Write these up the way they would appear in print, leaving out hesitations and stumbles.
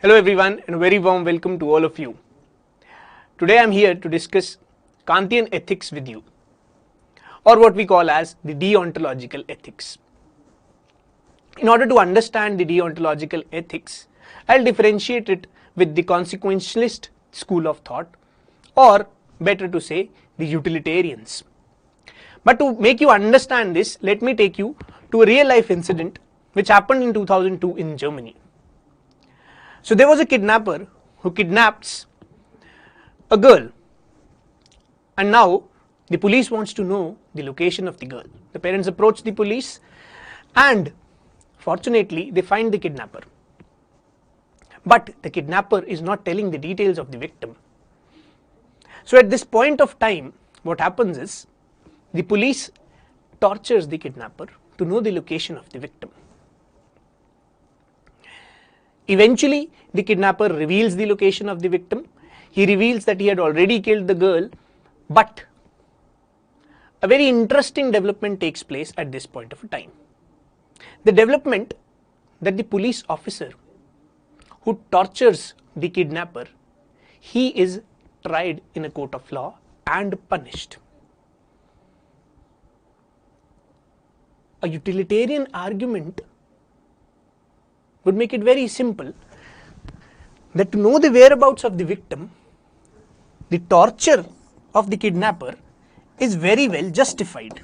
Hello everyone and a very warm welcome to all of you. Today I am here to discuss Kantian ethics with you, or what we call as the deontological ethics. In order to understand the deontological ethics, I'll differentiate it with the consequentialist school of thought, or better to say, the utilitarians. But to make you understand this, let me take you to a real life incident which happened in 2002 in Germany. So there was a kidnapper who kidnaps a girl, and now the police wants to know the location of the girl. The parents approach the police and fortunately they find the kidnapper. But the kidnapper is not telling the details of the victim. So at this point of time, what happens is the police tortures the kidnapper to know the location of the victim. Eventually, the kidnapper reveals the location of the victim. He reveals that he had already killed the girl, but a very interesting development takes place at this point of time. The development that the police officer who tortures the kidnapper, he is tried in a court of law and punished. A utilitarian argument would make it very simple that to know the whereabouts of the victim, the torture of the kidnapper is very well justified.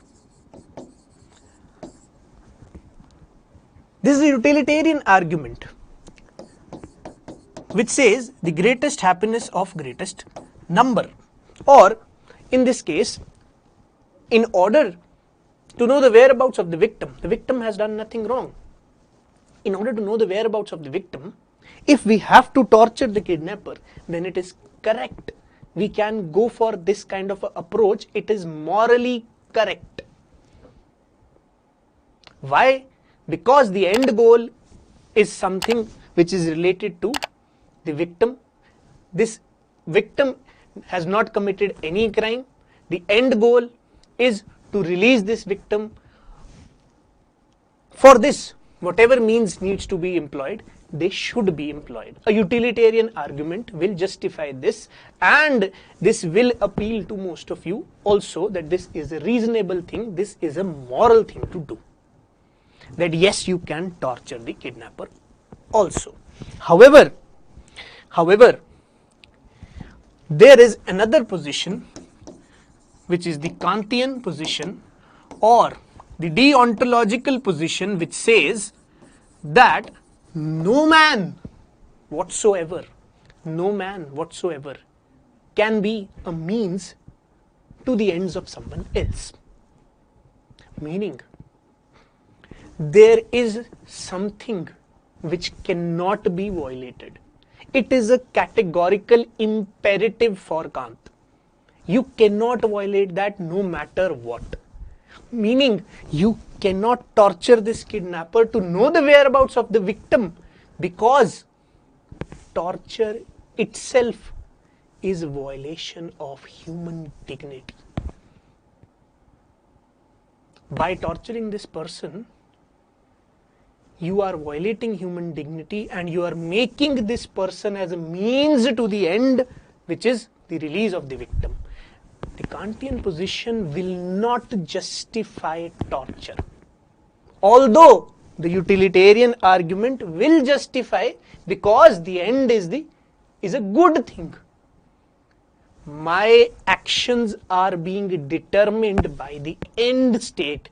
This is a utilitarian argument which says the greatest happiness of greatest number, or in this case, in order to know the whereabouts of the victim has done nothing wrong. In order to know the whereabouts of the victim, if we have to torture the kidnapper, then it is correct. We can go for this kind of approach. It is morally correct. Why? Because the end goal is something which is related to the victim. This victim has not committed any crime. The end goal is to release this victim. For this, whatever means needs to be employed, they should be employed. A utilitarian argument will justify this, and this will appeal to most of you also, that this is a reasonable thing, this is a moral thing to do. That yes, you can torture the kidnapper also. However, there is another position which is the Kantian position, or the deontological position, which says that no man whatsoever can be a means to the ends of someone else. Meaning, there is something which cannot be violated. It is a categorical imperative for Kant. You cannot violate that no matter what. Meaning, you cannot torture this kidnapper to know the whereabouts of the victim, because torture itself is a violation of human dignity. By torturing this person, you are violating human dignity and you are making this person as a means to the end, which is the release of the victim. The Kantian position will not justify torture, although the utilitarian argument will justify, because the end is a good thing. My actions are being determined by the end state.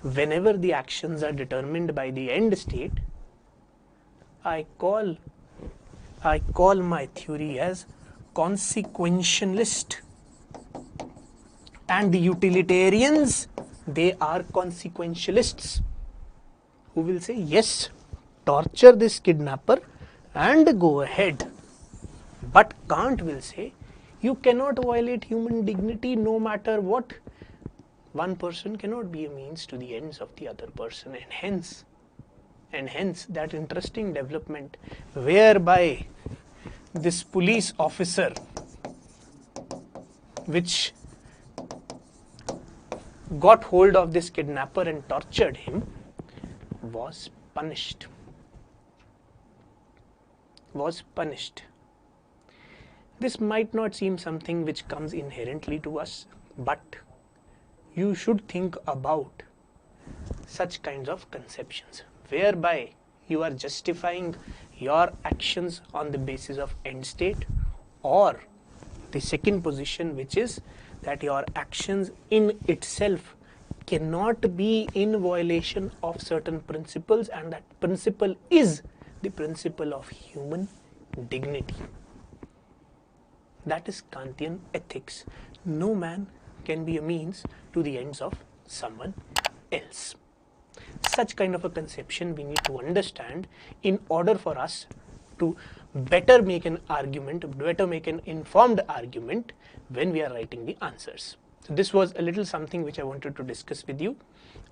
Whenever the actions are determined by the end state, I call my theory as consequentialist, and the utilitarians, they are consequentialists, who will say yes, torture this kidnapper and go ahead. But Kant will say you cannot violate human dignity no matter what. One person cannot be a means to the ends of the other person, and hence that interesting development whereby this police officer, which got hold of this kidnapper and tortured him, was punished. was punished. This might not seem something which comes inherently to us, but you should think about such kinds of conceptions whereby you are justifying your actions on the basis of end state, or the second position, which is that your actions in itself cannot be in violation of certain principles, and that principle is the principle of human dignity. That is Kantian ethics. No man can be a means to the ends of someone else. Such kind of a conception we need to understand in order for us to better make an argument, better make an informed argument when we are writing the answers. So this was a little something which I wanted to discuss with you.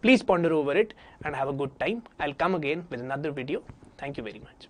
Please ponder over it and have a good time. I'll come again with another video. Thank you very much.